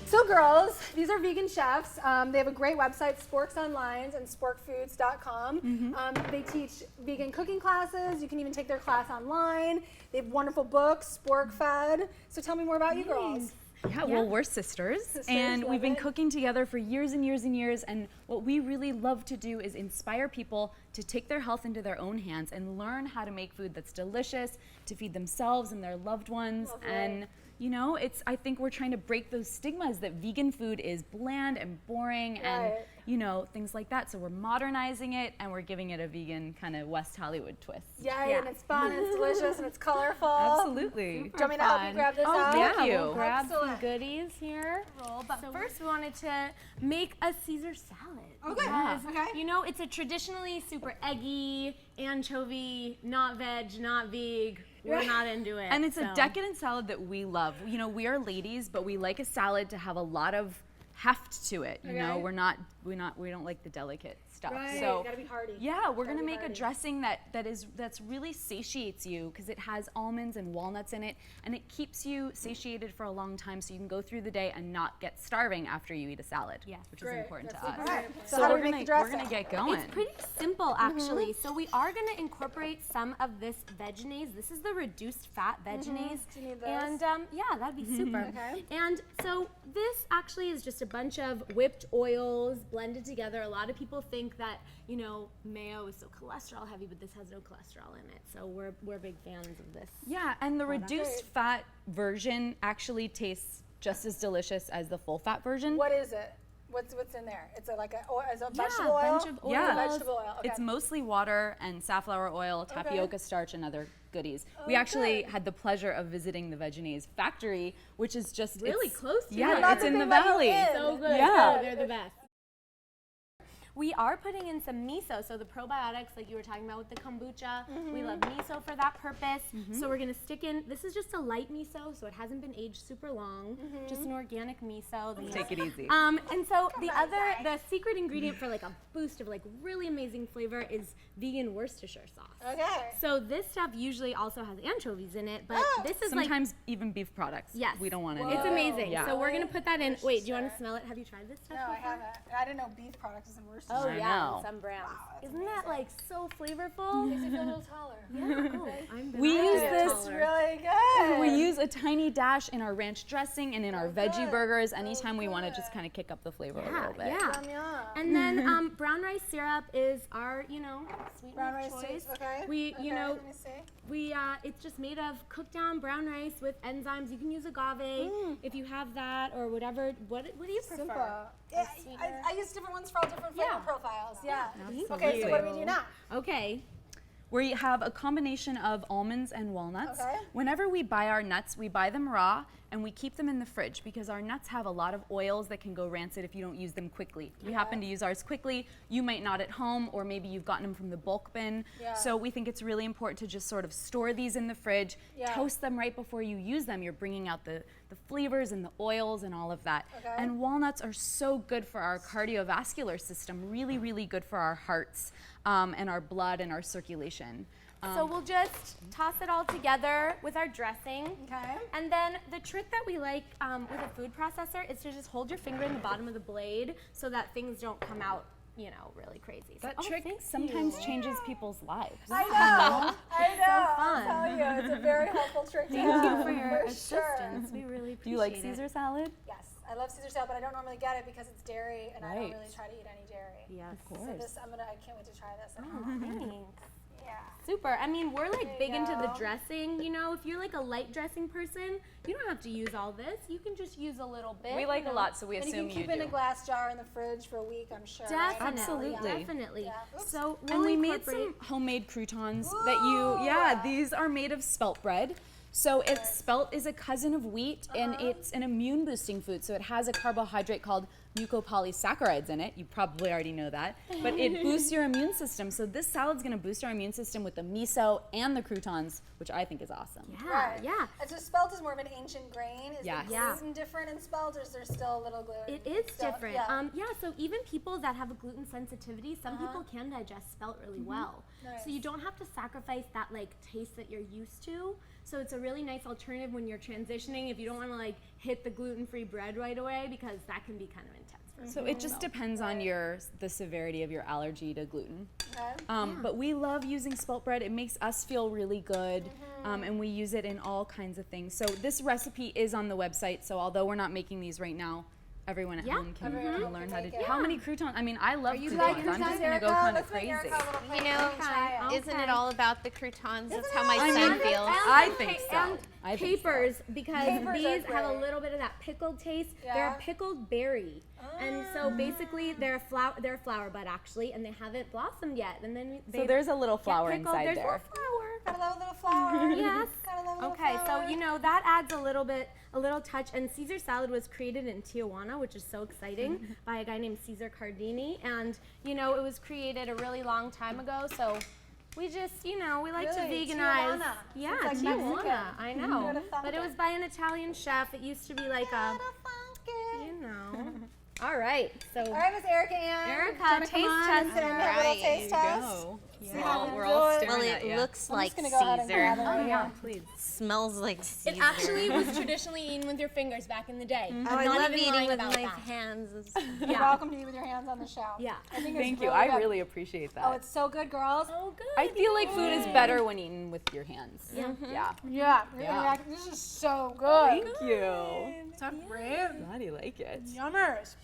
So girls, these are vegan chefs. They have a great website, Sporks Online and sporkfoods.com. They teach vegan cooking classes. You can even take their class online. They have wonderful books, Spork Fed. So tell me more about you girls. Yeah, well, we're sisters and we've been cooking together for years and years and years, and what we really love to do is inspire people to take their health into their own hands and learn how to make food that's delicious to feed themselves and their loved ones. And you know, I think we're trying to break those stigmas that vegan food is bland and boring and, you know, things like that. So we're modernizing it and we're giving it a vegan kind of West Hollywood twist. And it's fun and it's delicious and it's colorful. Absolutely. Do you want me to help you grab this out? Thank you. We'll grab some goodies here. But first we wanted to make a Caesar salad. Okay. You know, it's a traditionally super eggy, anchovy, not veg, not veg. We're not into it. And it's a decadent salad that we love. You know, we are ladies, but we like a salad to have a lot of heft to it. You know, we don't like the delicate stuff. So gotta be hearty. Yeah, we're gonna make a dressing that's really satiates you because it has almonds and walnuts in it, and it keeps you satiated for a long time, so you can go through the day and not get starving after you eat a salad. Which is important to us. So how do we make the dressing? We're gonna get going. It's pretty simple actually. So we are gonna incorporate some of this vegetaise. This is the reduced fat vegetaise. Do you need this? And yeah, that'd be super. And so this actually is just a bunch of whipped oils blended together. A lot of people think that, you know, mayo is so cholesterol heavy, but this has no cholesterol in it. So we're big fans of this. Yeah, and the reduced fat version actually tastes just as delicious as the full fat version. What is it? What's in there? It's a vegetable oil? Bunch of oils. Yeah, vegetable oil. Okay. It's mostly water and safflower oil, tapioca starch, and other goodies. We actually had the pleasure of visiting the Vegenaise factory, which is just really close to Yeah, it's in the valley. So good. Yeah. Oh, they're the best. We are putting in some miso, so the probiotics like you were talking about with the kombucha. We love miso for that purpose. So we're gonna stick in, this is just a light miso, so it hasn't been aged super long, just an organic miso. Take it easy. And so the secret ingredient for like a boost of like really amazing flavor is vegan Worcestershire sauce. Okay. So this stuff usually also has anchovies in it, but this is Sometimes even beef products. Yes. We don't want any. It's amazing. Yeah. So we're gonna put that in. Wait, do you want to smell it? Have you tried this stuff No, I before? haven't. I didn't know beef products is in Worcestershire. Oh I yeah, know. in some brands. Isn't that like so flavorful? Makes me feel a little taller. Yeah. Oh, We use this. It's really good. We use a tiny dash in our ranch dressing and in our veggie burgers anytime we want to just kind of kick up the flavor a little bit. Yeah. Yum, yum. And then brown rice syrup is our, sweet Brown rice choice. taste, okay. We, Let me see. it's just made of cooked down brown rice with enzymes. You can use agave if you have that or whatever. What do you prefer? Simple. Yeah, I use different ones for all different flavor profiles. Yeah. Absolutely. Okay, so what do we do now? Okay. We have a combination of almonds and walnuts. Okay. Whenever we buy our nuts, we buy them raw and we keep them in the fridge because our nuts have a lot of oils that can go rancid if you don't use them quickly. We happen to use ours quickly. You might not at home, or maybe you've gotten them from the bulk bin. So we think it's really important to just sort of store these in the fridge, toast them right before you use them. You're bringing out the flavors and the oils and all of that. And walnuts are so good for our cardiovascular system, really, really good for our hearts and our blood and our circulation. So we'll just toss it all together with our dressing. Okay. And then the trick that we like with a food processor is to just hold your finger in the bottom of the blade so that things don't come out, really crazy. That trick sometimes changes people's lives. I know. So fun. I'll tell you, it's a very helpful trick to Thank have. you for your sure. assistance. We really appreciate it. Do you like Caesar salad? Yes, I love Caesar salad, but I don't normally get it because it's dairy, and I don't Right. really try to eat any dairy. Yes. Of So course. this, I can't wait to try this at Oh, home. thanks. Yeah. Super. I mean, we're like big into the go. dressing. If you're like a light dressing person, you don't have to use all this. You can just use a little bit. We like a lot, so we And you assume can keep you it in do. a glass jar in the fridge for a week, I'm sure. right? Definitely. Absolutely. Definitely. Yeah. Oops. So And we'll we made incorporate- some homemade croutons that these are made of spelt bread. So spelt is a cousin of wheat, and it's an immune boosting food. So it has a carbohydrate called mucopolysaccharides in it. You probably already know that, but it boosts your immune system. So this salad's gonna boost our immune system with the miso and the croutons, which I think is awesome. Right. Yeah. And so spelt is more of an ancient grain. Is Yes. the gluten different in spelt, or is there still a little gluten? It is Still- different. Yeah. So even people that have a gluten sensitivity, some people can digest spelt really well. Nice. So you don't have to sacrifice that like taste that you're used to. So it's a really nice alternative when you're transitioning if you don't want to like hit the gluten-free bread right away, because that can be kind of intense for So it just depends on the severity of your allergy to gluten. Okay. But we love using spelt bread. It makes us feel really good, and we use it in all kinds of things. So this recipe is on the website, so although we're not making these right now, everyone at home can learn how to do. How many croutons? I mean, I love croutons. like I'm croutons, just gonna go Erica? kind of Let's make crazy. Erica a little plate. You know, Try it. isn't it all about the croutons? That's how it? my I son mean, feels. I think so. And I think so. capers, because Capers are these have a great. little bit of that pickled taste. They're Yeah. a pickled berry. And so basically they're a flower bud actually, and they haven't blossomed yet. And then So there's a little flower pickled. inside There's there. more flower. Gotta love a little flour. Yes. Gotta love a little Okay, flour. so you know that adds a little touch. And Caesar salad was created in Tijuana, which is so exciting, by a guy named Caesar Cardini. And you know, it was created a really long time ago. So we just, you know, we like Really? to veganize. Tijuana. Yeah, It's like Tijuana. Mexican. I Who'da know. thunk But it was by an Italian chef. It used to be like a, you know. All right. So All right, Miss Erica Ann. Erica, Do you wanna taste come on and test. sit in a little Alright. taste test? Yeah. We're all staring Well, at it ya. looks I'm like just gonna go ahead and grab it Caesar. right here. Please. Smells like Caesar. it actually was traditionally eaten with your fingers back in the day. Oh, I'm I not love even eating lying with about my that. hands. You're Yeah. welcome to eat with your hands on the shelf. Yeah. I think it's Thank you. really I good. really appreciate that. Oh, it's so good, girls. Oh, good. I feel like food is better when eaten with your hands. Yeah. Yeah. Yeah. You're Yeah. gonna this is so good. Thank you. Is that great? Glad you like it. Yummers.